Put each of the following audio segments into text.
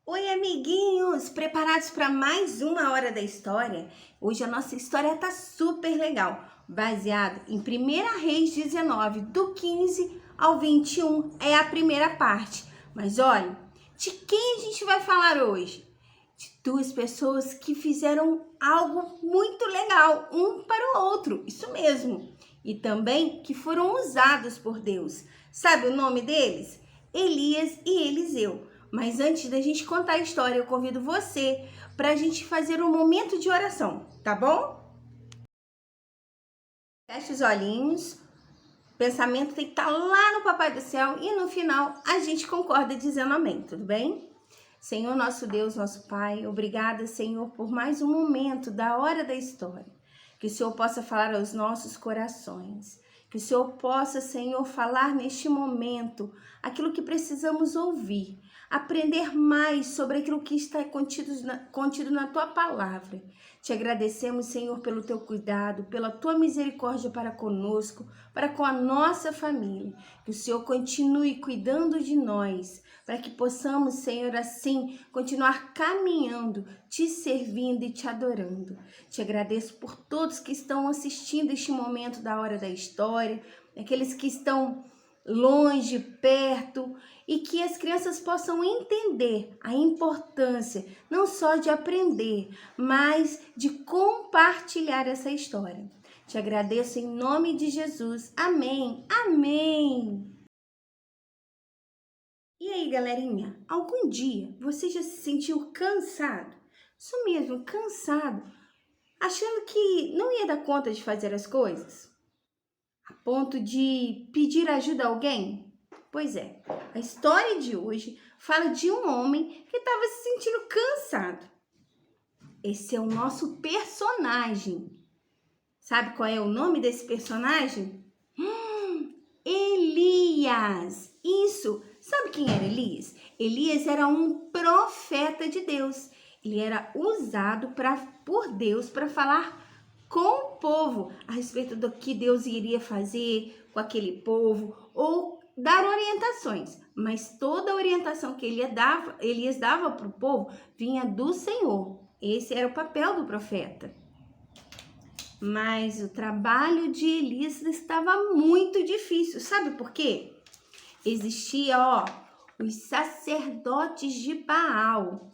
Oi, amiguinhos! Preparados para mais uma hora da história? Hoje a nossa história tá super legal, baseado em 1 Reis 19, do 15 ao 21, é a primeira parte. Mas olha, de quem a gente vai falar hoje? De duas pessoas que fizeram algo muito legal, um para o outro, isso mesmo. E também que foram usados por Deus. Sabe o nome deles? Elias e Eliseu. Mas antes da gente contar a história, eu convido você para a gente fazer um momento de oração, tá bom? Feche os olhinhos, o pensamento tem que estar lá no Papai do Céu e no final a gente concorda dizendo amém, tudo bem? Senhor, nosso Deus, nosso Pai, obrigada, Senhor, por mais um momento da hora da história. Que o Senhor possa falar aos nossos corações. Que o Senhor possa, Senhor, falar neste momento aquilo que precisamos ouvir. Aprender mais sobre aquilo que está contido na Tua palavra. Te agradecemos, Senhor, pelo Teu cuidado, pela Tua misericórdia para conosco, para com a nossa família. Que o Senhor continue cuidando de nós, para que possamos, Senhor, assim, continuar caminhando, te servindo e te adorando. Te agradeço por todos que estão assistindo este momento da hora da história, aqueles que estão longe, perto, e que as crianças possam entender a importância não só de aprender, mas de compartilhar essa história. Te agradeço em nome de Jesus. Amém. Amém. E aí, galerinha, algum dia você já se sentiu cansado? Isso mesmo, cansado, achando que não ia dar conta de fazer as coisas? A ponto de pedir ajuda a alguém? Pois é, a história de hoje fala de um homem que estava se sentindo cansado. Esse é o nosso personagem. Sabe qual é o nome desse personagem? Elias! Isso! Sabe quem era Elias? Elias era um profeta de Deus. Ele era usado por Deus para falar com o povo a respeito do que Deus iria fazer com aquele povo ou dar orientações. Mas toda a orientação que Elias dava para o povo vinha do Senhor. Esse era o papel do profeta. Mas o trabalho de Elias estava muito difícil. Sabe por quê? Existia, os sacerdotes de Baal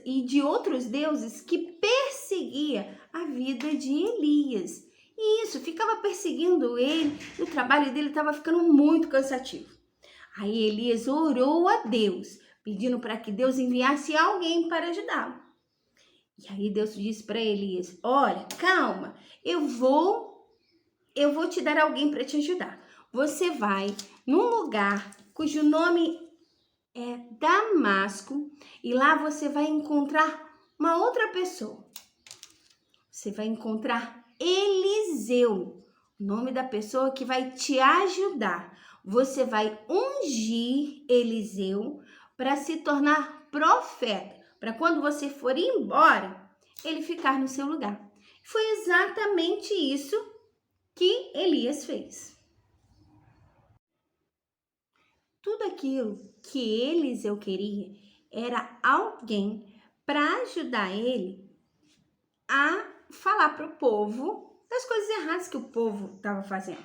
e de outros deuses que perseguia a vida de Elias. E isso ficava perseguindo ele, e o trabalho dele estava ficando muito cansativo. Aí Elias orou a Deus, pedindo para que Deus enviasse alguém para ajudá-lo. E aí Deus disse para Elias: olha, calma, eu vou te dar alguém para te ajudar. Você vai num lugar cujo nome é Damasco e lá você vai encontrar uma outra pessoa. Você vai encontrar Eliseu, o nome da pessoa que vai te ajudar. Você vai ungir Eliseu para se tornar profeta, para quando você for embora, ele ficar no seu lugar. Foi exatamente isso que Elias fez. Tudo aquilo que Eliseu queria era alguém para ajudar ele a falar para o povo das coisas erradas que o povo estava fazendo.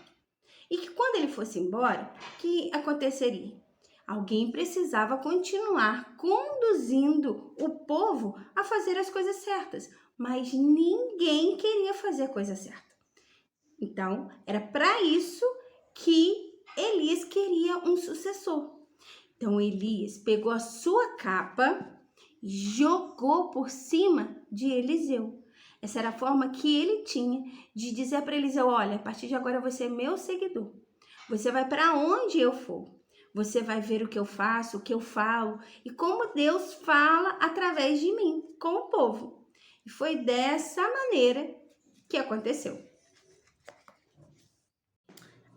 E que quando ele fosse embora, o que aconteceria? Alguém precisava continuar conduzindo o povo a fazer as coisas certas, mas ninguém queria fazer a coisa certa. Então, era para isso que Elias queria um sucessor. Então, Elias pegou a sua capa e jogou por cima de Eliseu. Essa era a forma que ele tinha de dizer para Eliseu: olha, a partir de agora você é meu seguidor. Você vai para onde eu for. Você vai ver o que eu faço, o que eu falo e como Deus fala através de mim com o povo. E foi dessa maneira que aconteceu.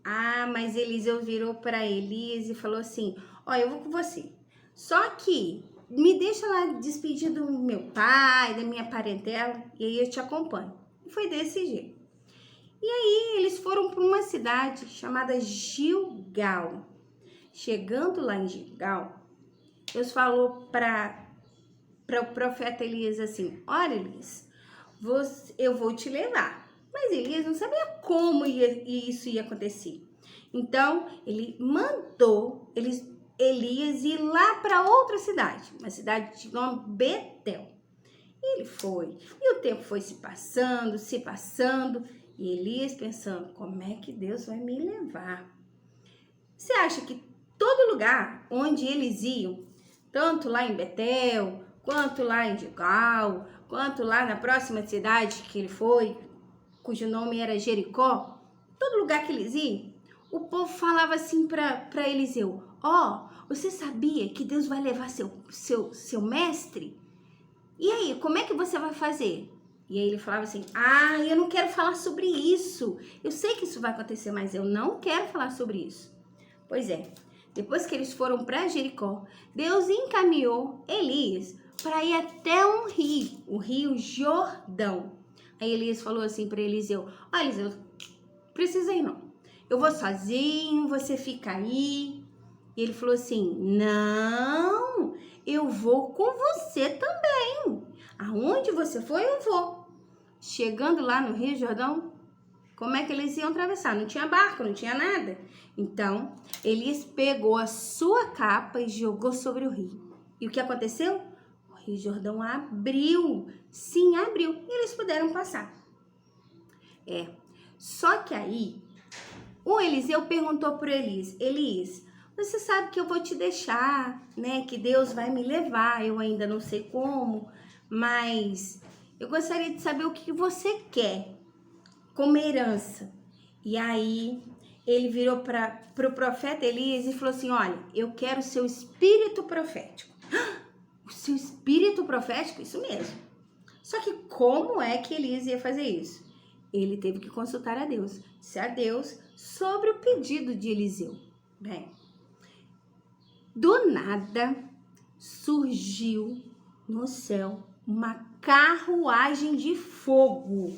Ah, mas Eliseu virou para Elias e falou assim: ó, eu vou com você. Só que me deixa lá despedir do meu pai, da minha parentela, e aí eu te acompanho. E foi desse jeito. E aí eles foram para uma cidade chamada Gilgal. Chegando lá em Gilgal, Deus falou para para o profeta Elias assim: olha, Elias, eu vou te levar. Mas Elias não sabia como isso ia acontecer. Então, ele mandou Elias ir lá para outra cidade, uma cidade de nome Betel. E ele foi. E o tempo foi se passando, e Elias pensando: como é que Deus vai me levar? Você acha que todo lugar onde eles iam, tanto lá em Betel, quanto lá em Gilgal, quanto lá na próxima cidade que ele foi, cujo nome era Jericó, todo lugar que eles iam, o povo falava assim para Eliseu: ó, você sabia que Deus vai levar seu mestre? E aí, como é que você vai fazer? E aí ele falava assim: ah, eu não quero falar sobre isso. Eu sei que isso vai acontecer, mas eu não quero falar sobre isso. Pois é, depois que eles foram para Jericó, Deus encaminhou Elias para ir até um rio, o rio Jordão. Aí Elias falou assim para Eliseu: ó, Eliseu, precisa ir não. Eu vou sozinho, você fica aí. E ele falou assim: não, eu vou com você também. Aonde você for, eu vou. Chegando lá no Rio Jordão, como é que eles iam atravessar? Não tinha barco, não tinha nada. Então, Elias pegou a sua capa e jogou sobre o rio. E o que aconteceu? O Rio Jordão abriu. Sim, abriu. E eles puderam passar. Só que aí, o Eliseu perguntou para Elias: Elias, você sabe que eu vou te deixar, né? Que Deus vai me levar. Eu ainda não sei como, mas eu gostaria de saber o que você quer como herança. E aí ele virou para o profeta Elias e falou assim: olha, eu quero o seu espírito profético. O seu espírito profético? Isso mesmo. Só que como é que Elias ia fazer isso? Ele teve que consultar a Deus, disse a Deus sobre o pedido de Eliseu. Bem, do nada surgiu no céu uma carruagem de fogo.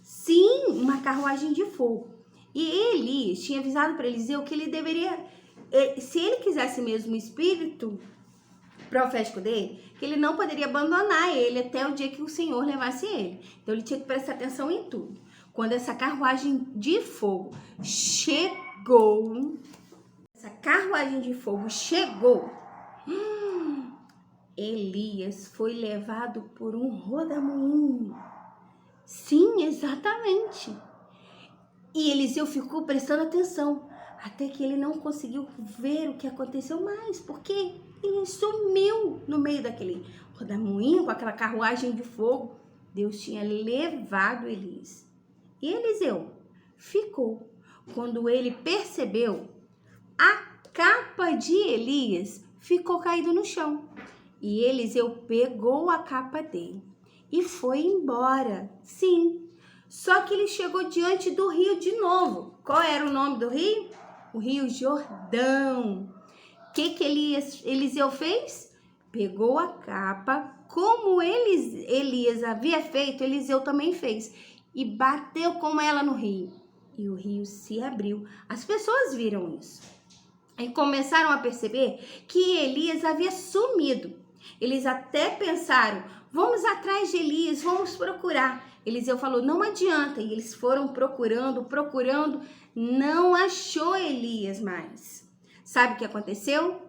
Sim, uma carruagem de fogo. E Elias tinha avisado para Eliseu que ele deveria, se ele quisesse mesmo o espírito profético dele, que ele não poderia abandonar ele até o dia que o Senhor levasse ele. Então ele tinha que prestar atenção em tudo. Quando essa carruagem de fogo chegou, Elias foi levado por um rodamuinho. Sim, exatamente. E Eliseu ficou prestando atenção, até que ele não conseguiu ver o que aconteceu mais, porque ele sumiu no meio daquele rodamuinho, com aquela carruagem de fogo. Deus tinha levado Elias. E Eliseu ficou. Quando ele percebeu, a capa de Elias ficou caída no chão. E Eliseu pegou a capa dele e foi embora. Sim. Só que ele chegou diante do rio de novo. Qual era o nome do rio? O Rio Jordão. O que Eliseu fez? Pegou a capa, como Elias havia feito, Eliseu também fez. E bateu com ela no rio. E o rio se abriu. As pessoas viram isso. E começaram a perceber que Elias havia sumido. Eles até pensaram: vamos atrás de Elias, vamos procurar. Eliseu falou: não adianta. E eles foram procurando, não achou Elias mais. Sabe o que aconteceu?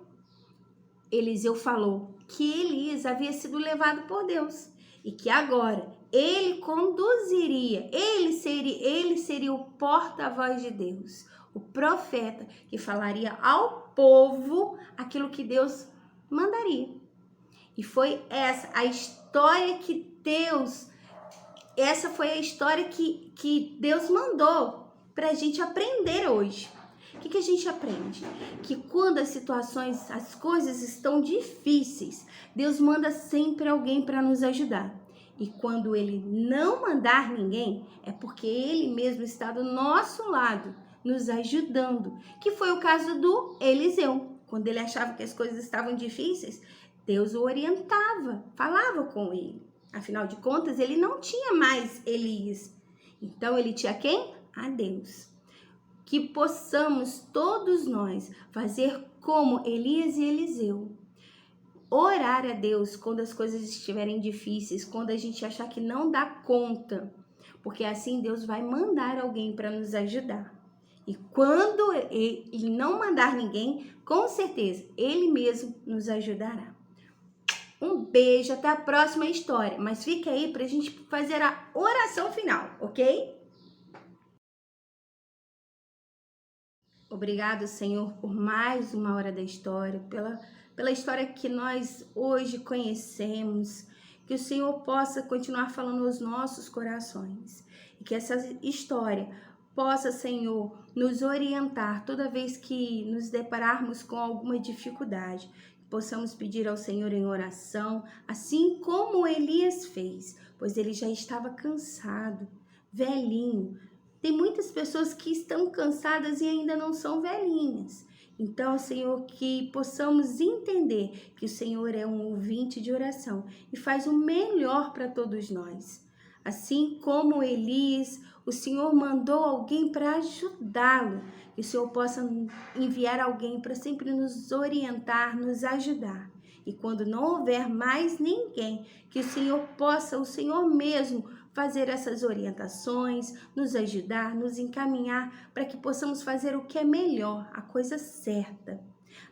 Eliseu falou que Elias havia sido levado por Deus e que agora ele conduziria, ele seria o porta-voz de Deus, o profeta que falaria ao povo aquilo que Deus mandaria. E foi essa a história que Deus mandou para a gente aprender hoje. O que a gente aprende? Que quando as coisas estão difíceis, Deus manda sempre alguém para nos ajudar. E quando Ele não mandar ninguém, é porque Ele mesmo está do nosso lado, nos ajudando. Que foi o caso do Eliseu. Quando ele achava que as coisas estavam difíceis, Deus o orientava, falava com ele. Afinal de contas, ele não tinha mais Elias. Então, ele tinha quem? A Deus. Que possamos todos nós fazer como Elias e Eliseu. orar a Deus quando as coisas estiverem difíceis, quando a gente achar que não dá conta, porque assim Deus vai mandar alguém para nos ajudar. E quando ele não mandar ninguém, com certeza ele mesmo nos ajudará. Um beijo, até a próxima história. Mas fica aí para a gente fazer a oração final, ok? Obrigado, Senhor, por mais uma hora da história, pela história que nós hoje conhecemos. Que o Senhor possa continuar falando aos nossos corações. E que essa história possa, Senhor, nos orientar toda vez que nos depararmos com alguma dificuldade. Possamos pedir ao Senhor em oração, assim como Elias fez, pois ele já estava cansado, velhinho. Tem muitas pessoas que estão cansadas e ainda não são velhinhas. Então, Senhor, que possamos entender que o Senhor é um ouvinte de oração e faz o melhor para todos nós. Assim como Elias, o Senhor mandou alguém para ajudá-lo. Que o Senhor possa enviar alguém para sempre nos orientar, nos ajudar. E quando não houver mais ninguém, que o Senhor mesmo, fazer essas orientações, nos ajudar, nos encaminhar para que possamos fazer o que é melhor, a coisa certa.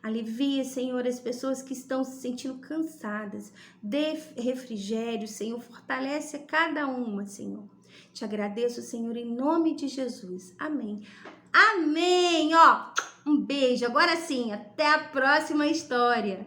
Alivia, Senhor, as pessoas que estão se sentindo cansadas. Dê refrigério, Senhor. Fortalece a cada uma, Senhor. Te agradeço, Senhor, em nome de Jesus. Amém. Amém! Ó, um beijo. Agora sim, até a próxima história.